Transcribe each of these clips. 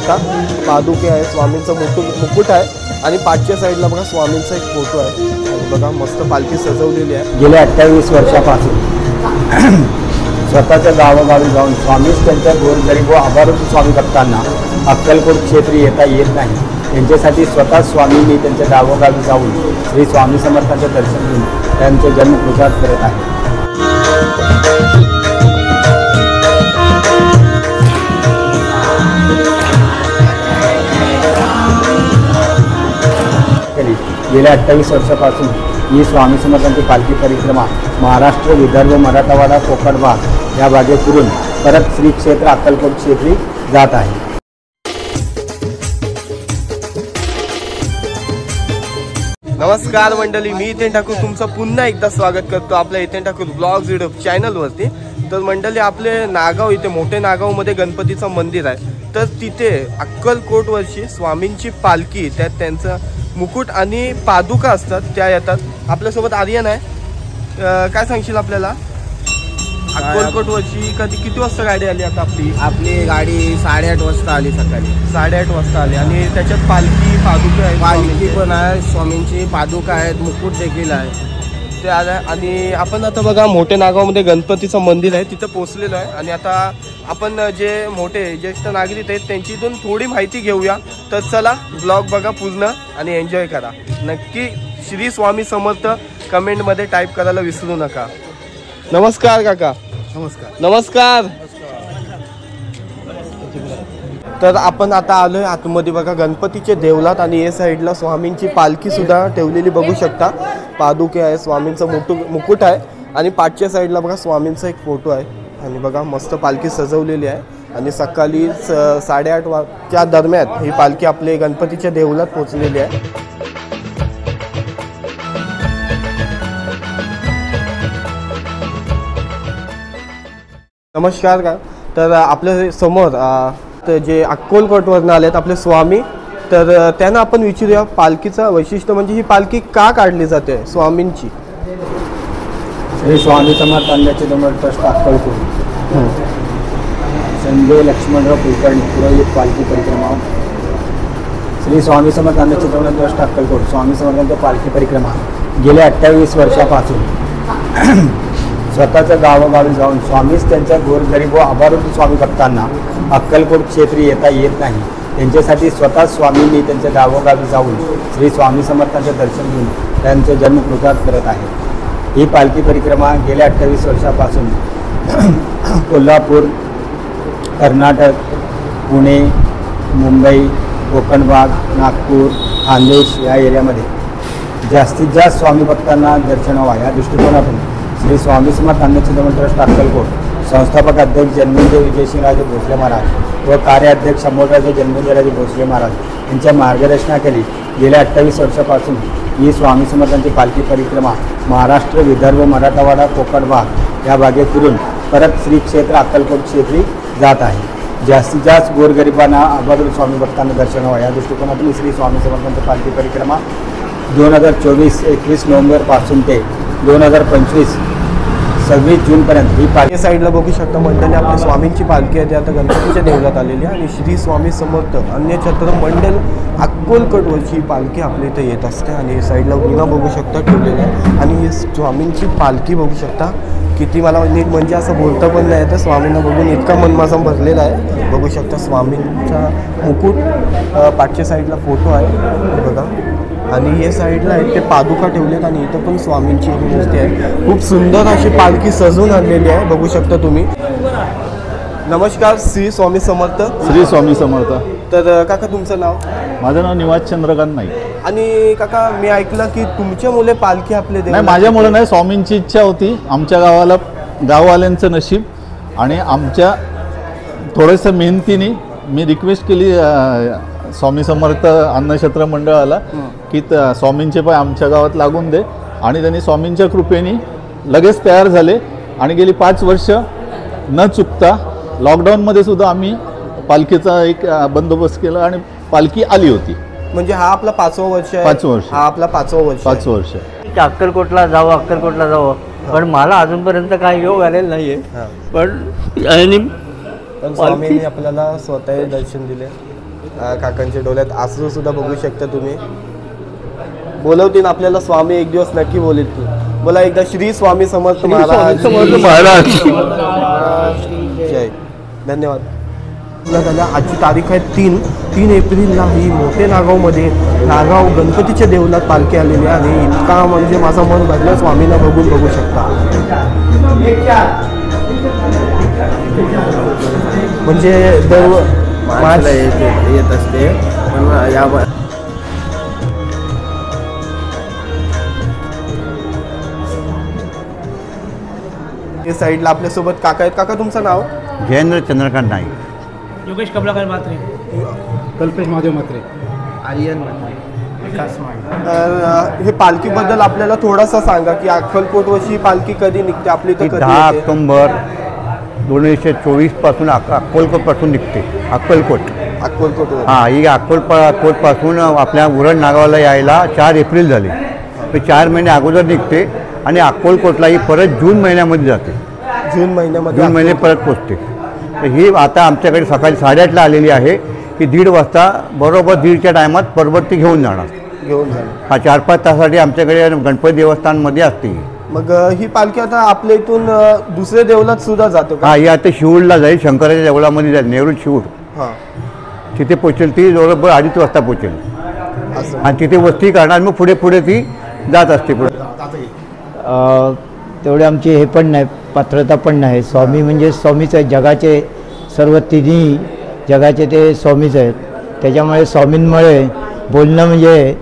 शकता। पादुके आहे, स्वामींचं मुकुट आहे आणि पाठच्या साईडला बघा स्वामींचा एक फोटो आहे आणि बघा मस्त पालखी सजवलेली आहे। गेल्या 28 वर्षापासून स्वतःच्या गावोगावी जाऊन स्वामीच त्यांच्या गोरगरीब व आभारूप स्वामी भक्तांना अक्कलकोट क्षेत्री येता येत नाही त्यांच्यासाठी स्वतः स्वामींनी त्यांच्या गावोगावी जाऊन श्री स्वामी समर्थांचे दर्शन घेऊन त्यांचे जन्म कृतार्थ करत आहे। गेल्या 28 वर्षापासून ही स्वामी समर्थांची पालखी परिक्रमा महाराष्ट्र, विदर्भ, मराठवाडा, कोकण भाग या भागे फिरून परत श्री क्षेत्र अक्कलकोट क्षेत्री जात आहे। नमस्कार मंडळी, मी इथेन ठाकूर तुमचं पुन्हा एकदा स्वागत करतो आपल्या इथेन ठाकूर ब्लॉग्स यूट्यूब चॅनलवरती। तर मंडळी, आपले नागाव इथे मोठे नागावमध्ये गणपतीचं मंदिर आहे। तर तिथे अक्कलकोट वर्षी स्वामींची पालखी, त्यात त्यांचं मुकुट आणि पादुका असतात त्या येतात। आपल्यासोबत आर्यन आहे, काय सांगशील आपल्याला? अक्कलकोट वर्षी किती वाजता गाडी आली? आता आपली गाडी 8:30 वाजता आली, सकाळी 8:30 वाजता आली आणि त्याच्यात पालखी पादुका आहे, पालखी पण आहे, स्वामींची पादुका आहेत, मुकुट देखील आहे ते आलं। आणि आपण आता बघा मोठे नागावमध्ये गणपतीचं मंदिर आहे तिथं पोहोचलेलो आहे आणि आता आपण जे मोठे ज्येष्ठ नागरिक आहेत त्यांची इथून थोडी माहिती घेऊया। तर चला ब्लॉग बघा पूर्ण आणि एन्जॉय करा। नक्की श्री स्वामी समर्थ कमेंटमध्ये टाईप करायला विसरू नका। नमस्कार काका। नमस्कार। नमस्कार। तर आपण आता आलोय आतमध्ये बघा गणपतीचे देवलात आणि या साईडला स्वामींची पालखी सुद्धा ठेवलेली बघू शकता। पादुके आहे, स्वामींचं मुकुट आहे आणि पाठच्या साईडला बघा स्वामींचा एक फोटो आहे आणि बघा मस्त पालखी सजवलेली आहे आणि सकाळी 8:30 वाजच्या दरम्यान ही पालखी आपले गणपतीच्या देवलात पोहोचलेली आहे। नमस्कार का। तर आपल्या समोर जे अक्कलकोटवरून आलेत आपले स्वामी, तर त्यांना आपण विचारूया पालखीचं वैशिष्ट्य, म्हणजे ही पालखी का काढली जाते स्वामींची? श्री स्वामी समर्थ अन्नछत्रमंडळ ट्रस्ट अक्कलकोट, संजय लक्ष्मणराव कुलकर्णी पुरोहित पालखी परिक्रमा। श्री स्वामी समर्थ अन्नछत्रमंडळ ट्रस्ट अक्कलकोट स्वामी समर्थांची पालखी परिक्रमा गेल्या 28 वर्षापासून स्वतःच्या गावोगावी जाऊन स्वामीच त्यांच्या गोरगरीब व आभारूप स्वामी भक्तांना अक्कलकोट क्षेत्री येता येत नाही त्यांच्यासाठी स्वतः स्वामींनी त्यांच्या गावोगावी जाऊन श्री स्वामी समर्थांचे दर्शन घेऊन त्यांचे जन्म कृतार्थ करत आहे। ही पालखी परिक्रमा गेल्या 28 वर्षापासून कोल्हापूर, कर्नाटक, पुणे, मुंबई, कोकण भाग, नागपूर, खानदेश या एरियामध्ये जास्तीत जास्त स्वामी भक्तांना दर्शन व्हावं या दृष्टिकोनातून श्री स्वामी समर्थ अन्नछत्रमंडळ ट्रस्ट अक्कलकोट संस्थापक अध्यक्ष जन्मेजय विजयसिंहराजे भोसले महाराज व कार्याध्यक्ष अमोलराजे जन्मेजयराजे भोसले महाराज यांच्या मार्गदर्शनाखाली गेल्या 28 वर्षापासून ही स्वामी समर्थांची पालखी परिक्रमा महाराष्ट्र, विदर्भ, मराठवाडा, कोकण भाग या भागे फिरून परत श्री क्षेत्र अक्कलकोट क्षेत्री जात आहे। जास्तीत जास्त गोरगरिबांना आभारूप स्वामी भक्तांना दर्शन व्हावं या दृष्टिकोनातून श्री स्वामी समर्थांची पालखी परिक्रमा 2024-21 नोव्हेंबरपासून ते 2025 26 जूनपर्यंत ही पालखी साईडला बघू शकता मंडळी आपली स्वामींची पालखी आहे, ती आता गणपतीच्या देवळात आलेली आहे आणि श्री स्वामी समर्थ अन्नछत्रमंडळ अक्कलकोट वर्षी ही पालखी आपल्या इथे येत असते आणि साईडला गुन्हा बघू शकता ठेवलेली आहे आणि ही स्वामींची पालखी बघू शकता। किती मला नीट म्हणजे असं बोलता पण नाही, तर स्वामींना बघून इतका मन माझा भरलेला आहे। बघू शकता स्वामींचा मुकुट, पाठच्या साईडला फोटो आहे बघा आणि हे साईडला आहेत ते पादुका ठेवलेत आणि इथं पण स्वामींची एक मूर्ती आहे। खूप सुंदर अशी पालखी सजवून आणलेली आहे बघू शकता तुम्ही। नमस्कार, श्री स्वामी समर्थ। श्री स्वामी समर्थ। तर काका तुमचं नाव? माझं नाव निवास चंद्रकांत नाईक। आणि काका मी ऐकलं की तुमच्या मुले पालखी आपले नाही, माझ्या मुलं नाही, स्वामींची इच्छा होती। आमच्या गाववाल्यांचं नशीब आणि आमच्या थोडंसं मेहनतीने मी रिक्वेस्ट केली स्वामी समर्थ अन्नछत्र मंडळाला की स्वामींचे पाय आमच्या गावात लागून दे आणि त्यांनी स्वामींच्या कृपेने लगेच तयार झाले आणि गेली 5 वर्ष न चुकता लॉकडाऊनमध्ये सुद्धा आम्ही पालखीचा एक बंदोबस्त केला आणि पालखी आली होती। म्हणजे हा आपला 5वं वर्ष आहे? 5 वर्ष। हा आपला 5वं वर्ष। 5 वर्ष। अक्कलकोटला जावं पण मला अजूनपर्यंत काही योग आलेला नाहीये, पण स्वामींनी आपल्याला स्वतः दर्शन दिले। काकांच्या डोळ्यात अश्रू सुद्धा बघू शकता तुम्ही. बोलवतील आपल्याला स्वामी, एक दिवस नक्की बोलतील. बोला एकदा श्री स्वामी समर्थ महाराज. जय. धन्यवाद. दादा आजची तारीख आहे 3 एप्रिलला ही मोठे नागावमध्ये नागाव गणपतीच्या देवळात पालखी आलेली आहे आणि इतका म्हणजे माझं मन भरलं स्वामींना बघू शकता. म्हणजे देव येत असते पण या साईडला आपल्यासोबत काका आहेत. काका तुमचं नाव? जयेंद्र चंद्रकांत नाईक. योगेश कमलाकर म्हात्रे. कल्पेश महादेव म्हात्रे. आर्यन म्हात्रे. विकास माळे. हे पालखीबद्दल आपल्याला थोडासा सांगा की अक्कलकोट वर्षी पालखी कधी निघते आपली? तर 10 ऑक्टोबर 2024 पासून अक्कलकोट पासून निघते. अक्कलकोट हां, ही अक्कलकोट पासून आपल्या उरण नागावला यायला 4 एप्रिल झाले. तर 4 महिने अगोदर निघते आणि अक्कलकोटला ही परत जून महिन्यामध्ये जाते. जून महिने परत पोचते. तर ही आता आमच्याकडे सकाळी 8:30ला आलेली आहे की 1:30 वाजता बरोबर 1:30च्या टायमात परवर्ती घेऊन जाणार. हा 4-5 तासासाठी आमच्याकडे गणपती देवस्थानमध्ये असते. मग ही पालखी आता आपल्या इथून दुसऱ्या देवळात सुद्धा जातो का? हा, ही आता शिवूरला जाईल. शंकराच्या देवळामध्ये जाईल. नेहरू शिवूर. हां, तिथे पोचेल. ती जवळपास 2:30 वाजता पोचेल आणि तिथे वस्ती करणार. मग पुढे ती जात असते पुढे. तेवढे आमचे हे पण नाही, पात्रता पण नाही. स्वामी म्हणजे स्वामीच आहे. जगाचे सर्व तिन्ही जगाचे ते स्वामीच आहेत. त्याच्यामुळे स्वामींमुळे बोलणं म्हणजे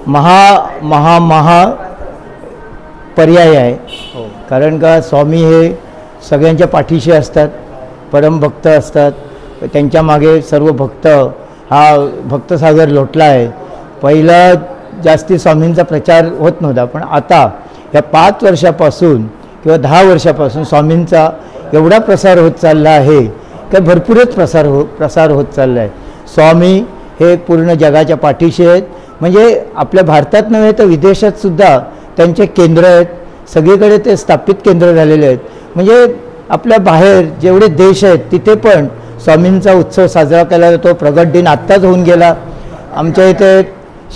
महा पर्याय आहे. कारण का स्वामी हे सगळ्यांच्या पाठीशी असतात, परमभक्त असतात. त्यांच्या मागे सर्व भक्त, हा भक्तसागर लोटला आहे. पहिला जास्ती स्वामींचा प्रचार होत नव्हता, पण आता या 5 वर्षापासून किंवा 10 वर्षापासून स्वामींचा एवढा प्रसार होत चालला आहे की भरपूरच प्रसार होत चालला आहे. स्वामी हे पूर्ण जगाच्या पाठीशी आहेत. म्हणजे आपल्या भारतात नव्हे तर विदेशातसुद्धा त्यांचे केंद्र आहेत. सगळीकडे ते स्थापित केंद्र झालेले आहेत. म्हणजे आपल्या बाहेर जेवढे देश आहेत तिथे पण स्वामींचा उत्सव साजरा केला जातो. प्रगट दिन आत्ताच होऊन गेला. आमच्या इथे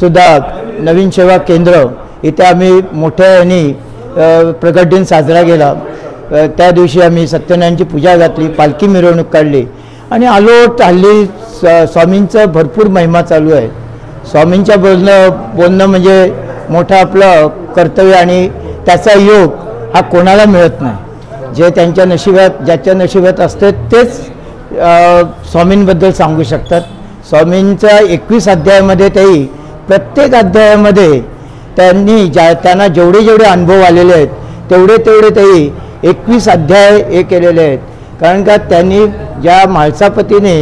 सुद्धा नवीन सेवा केंद्र इथे आम्ही मोठ्या यांनी प्रगट दिन साजरा केला. त्या दिवशी आम्ही सत्यनारायणची पूजा घातली, पालखी मिरवणूक काढली आणि आलोट. हल्ली स्वामींचं भरपूर महिमा चालू आहे. स्वामींच्या बोलणं म्हणजे मोठं आपलं कर्तव्य आणि त्याचा योग हा कोणाला मिळत नाही. जे त्यांच्या नशिबात, ज्याच्या नशिबात असते तेच स्वामींबद्दल सांगू शकतात. स्वामींच्या 21 अध्यायामध्ये तेही प्रत्येक अध्यायामध्ये त्यांना जेवढे अनुभव आलेले आहेत तेवढे तेही 21 अध्याय हे केलेले आहेत. कारण का त्यांनी ज्या म्हाळसापतीने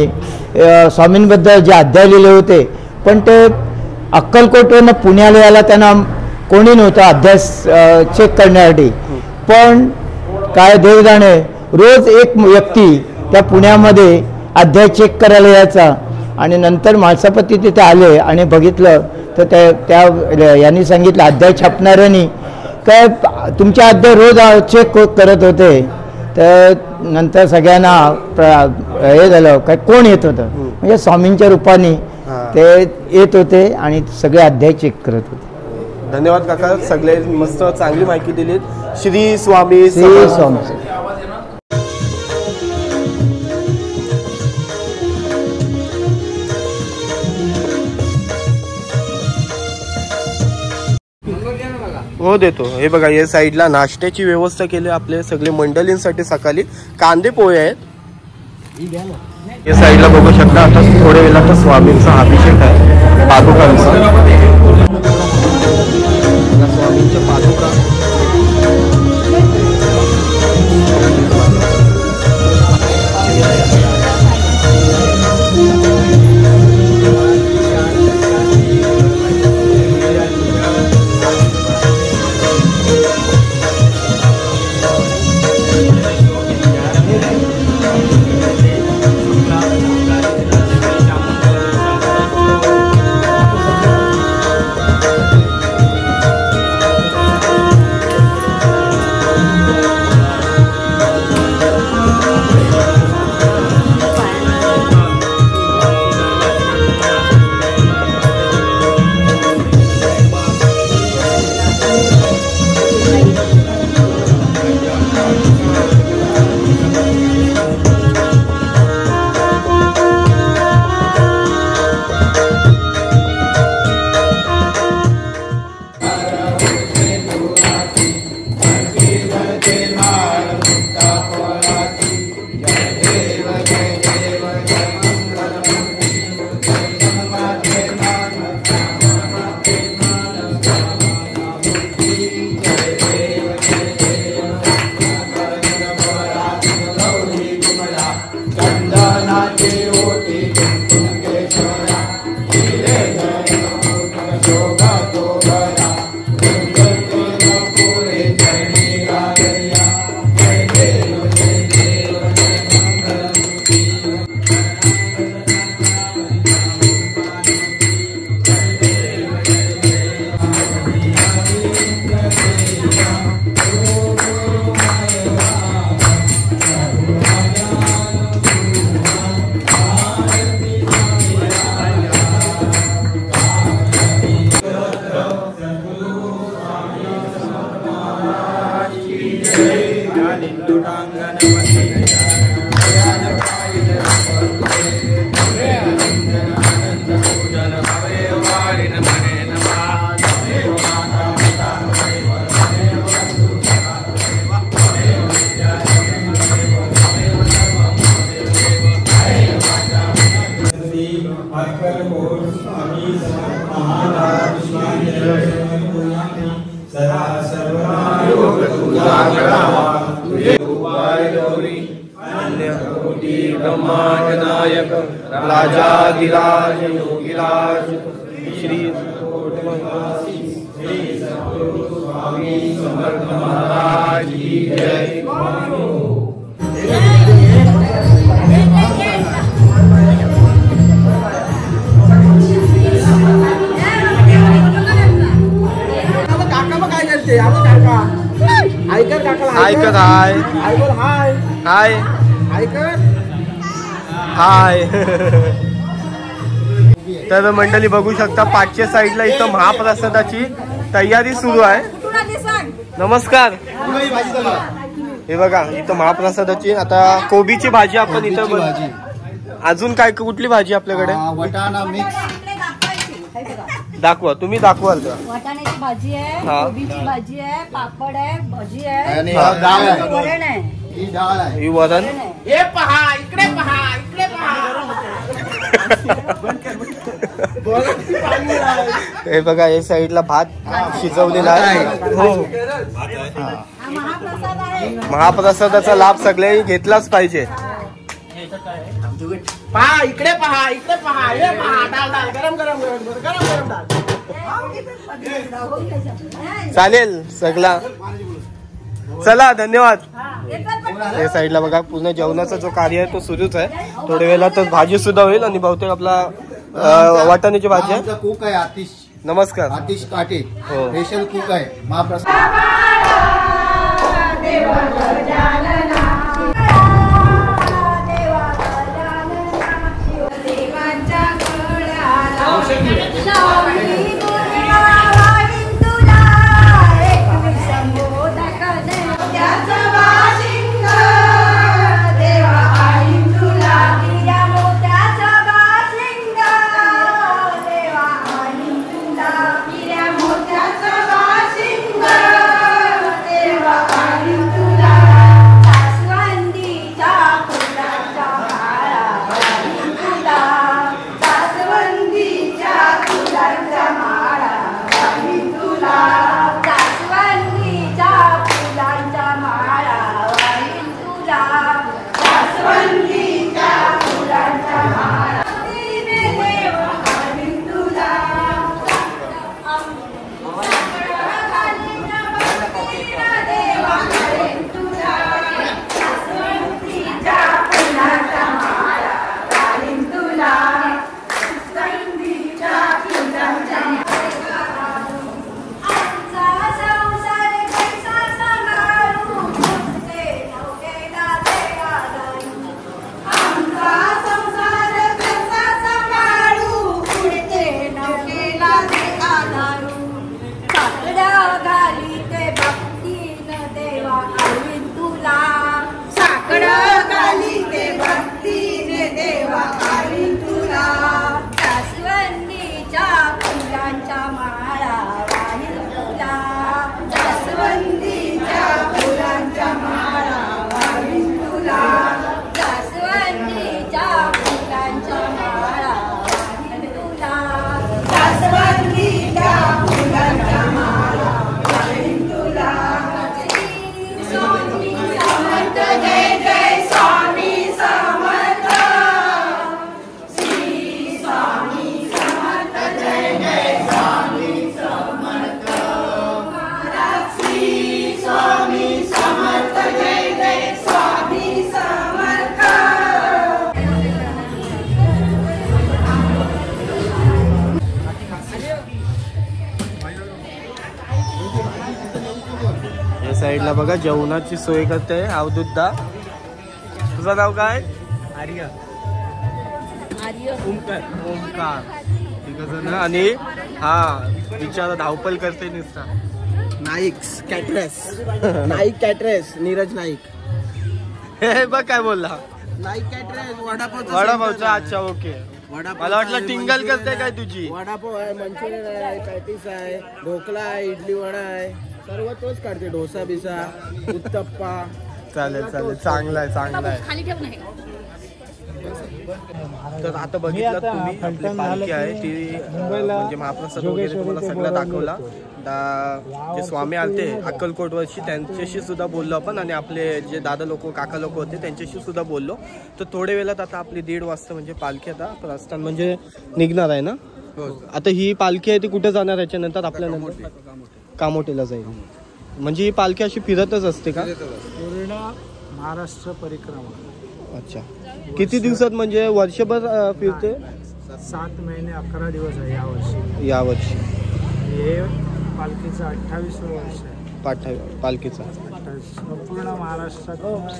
स्वामींबद्दल जे अध्याय लिहिले होते, पण ते अक्कलकोटवरनं पुण्याला यायला त्यांना कोणी नव्हतं अध्याय चेक करण्यासाठी. पण काय देव जाणे, रोज एक व्यक्ती त्या पुण्यामध्ये अध्याय चेक करायला यायचा आणि नंतर म्हाळसापती तिथे आले आणि बघितलं तर त्या यांनी सांगितलं अध्याय छापणाऱ्यांनी काय तुमच्या अध्याय रोज चेक करत होते. तर नंतर सगळ्यांना हे झालं काय कोण येत होतं, म्हणजे स्वामींच्या रूपाने ते येत होते आणि सगळे अध्याय चेक करत होते. धन्यवाद काका, सगळे मस्त चांगली माहिती दिली. श्री स्वामी हो देतो. हे बघा या साईडला नाश्त्याची व्यवस्था केली आपले सगळे मंडळींसाठी. सकाळी कांदे पोहे आहेत. या साईडला बघू शकता. आता थोड्या वेळात स्वामींचा अभिषेक आहे पादुकांचा. स्वामींच्या पादुका ब्रह्मांड नायक राजाधिराज योगीराज श्री स्वामी समर्थ महाराज की जय। ऐकत हाय हाय हाय तर मंडळी बघू शकता पाठच्या साईडला इथं महाप्रसादाची तयारी सुरू आहे। नमस्कार। हे बघा इथं महाप्रसादाची आता कोबीची भाजी आपण इथं अजून काय कुठली भाजी आपल्याकडे वटाणा मिक्स दाखवा तुम्ही दाखवाल का वाटाण्याची भाजी आहे कोबीची भाजी आहे पापड आहे भाजी आहे आणि डाळ आहे वरण आहे ही डाळ आहे ही वरण हे पहा इकडे पहा इकडे पहा हे बघा हे साईडला भात शिजवलेला आहे हो महाप्रसाद आहे महाप्रसादाचा लाभ सगळे घेतलाच पाहिजे। पहा इकडे पहा इकडे पहा हे पहा डाळ डाळ गरम गरम गरम गरम गरम डाळ चालेल सगळा चला धन्यवाद। हे साईडला बघा पूर्ण जेवणाचा जो कार्य आहे तो सुरूच आहे थोड्या वेळातच भाजी सुद्धा होईल आणि बहुतेक आपला वाटाण्याची भाजी आहे। कुक आहे आतिश नमस्कार आतिश काटे हो स्पेशल कुक आहे महाप्रसाद साईडला बघा जेवणाची सोय करते अवधूतदा। तुझं नाव काय? आर्य ओमकार ओमकार आणि हा बिचारा धावपल करते नुसता नाईक कॅटरेस नाईक कॅटरेस नीरज नाईक हे बघ काय बोलला नाईक कॅटरेस वडापावचा अच्छा ओके मला वाटलं टिंगल करते काय तुझी वडापाव आहे मंचुरियन आहे पॅटीस आहे ढोकला आहे इडली वडा आहे सर्व तोच काढते डोसा बिसा उत्तप्पा चालेल चालेल चांगला आहे चांगला आहे तर आता बघितलं तुम्ही आपली पालखी आहे ती म्हणजे महाप्रसाद वगैरे तुम्हाला सगळं दाखवला. जे स्वामी आलते अक्कलकोटवरची त्यांच्याशी सुद्धा बोललो आपण आणि आपले जे दादा लोक काका लोक होते त्यांच्याशी सुद्धा बोललो. तर थोड्या वेळात आता आपली 1:30 वाजता म्हणजे पालखी आता प्रस्थान म्हणजे निघणार आहे ना. आता ही पालखी आहे ती कुठे जाणार याच्यानंतर आपल्यानंतर कामोठीला जाईल. म्हणजे ही पालखी अशी फिरतच असते का पूर्ण महाराष्ट्र परिक्रमा? अच्छा. किती दिवसात म्हणजे वर्षभर फिरते? 7 महिने 11 दिवस आहे यावर्षी. हे पालखीचं 28वं वर्ष आहे. पालखीचा संपूर्ण महाराष्ट्रात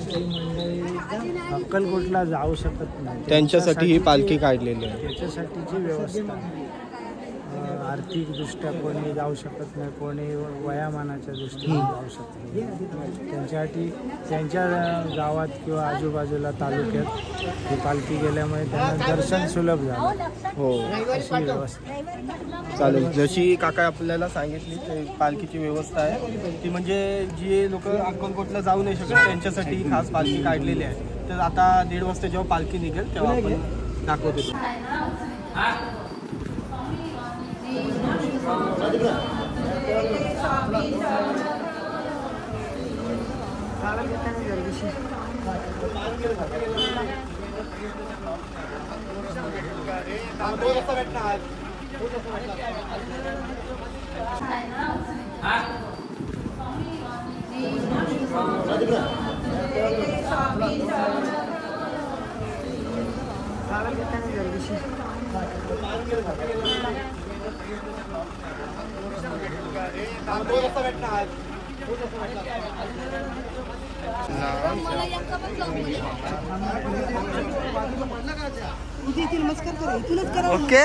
जी मंडळी अक्कलकोटला जाऊ शकत नाही त्यांच्यासाठी ही पालखी काढलेली आहे. त्याच्यासाठीची व्यवस्था आहे. आर्थिकदृष्ट्या कोणी जाऊ शकत नाही, कोणी वयामानाच्या दृष्टीने जाऊ शकत नाही, त्यांच्यासाठी त्यांच्या गावात किंवा आजूबाजूला तालुक्यात ही पालखी गेल्यामुळे त्यांना दर्शन सुलभ झालं. हो अशी व्यवस्था चालेल. जशी काका आपल्याला सांगितली ते पालखीची व्यवस्था आहे ती म्हणजे जी लोक अक्कलकोटला जाऊ नाही शकत त्यांच्यासाठी ही खास पालखी काढलेली आहे. तर आता 1:30 वाजता जेव्हा पालखी निघेल तेव्हा आपण दाखवतो. ओके.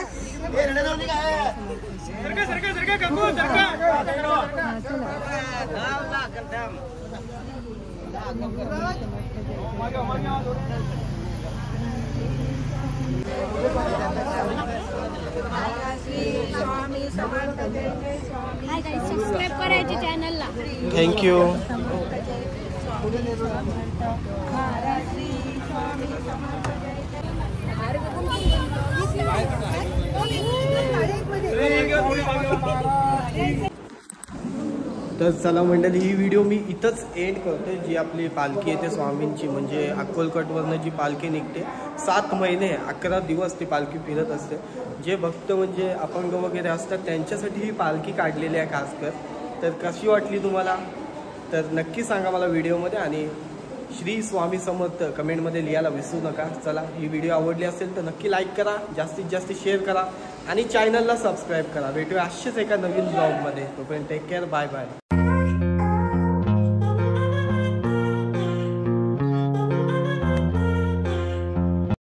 सबस्क्राईब करायची चॅनलला. थँक्यू. तर चला मंडळी ही व्हिडिओ मी इथंच एंड करते. जी आपली पालखी येते स्वामींची म्हणजे अक्कलकोटवरनं जी पालखी निघते 7 महिने 11 दिवस ती पालखी फिरत असते. जे भक्त म्हणजे अपंग वगैरे असतात त्यांच्यासाठी ही पालखी काढलेली आहे खासकर. तर कशी वाटली तुम्हाला तर नक्की सांगा मला व्हिडिओमध्ये आणि श्री स्वामी समर्थ कमेंटमध्ये लिहायला विसरू नका. चला ही व्हिडिओ आवडली असेल तर नक्की लाईक करा, जास्तीत जास्त शेअर करा आणि चॅनलला सबस्क्राईब करा. भेटूया असेच एका नवीन ब्लॉगमध्ये. तोपर्यंत टेक केअर. Bye bye.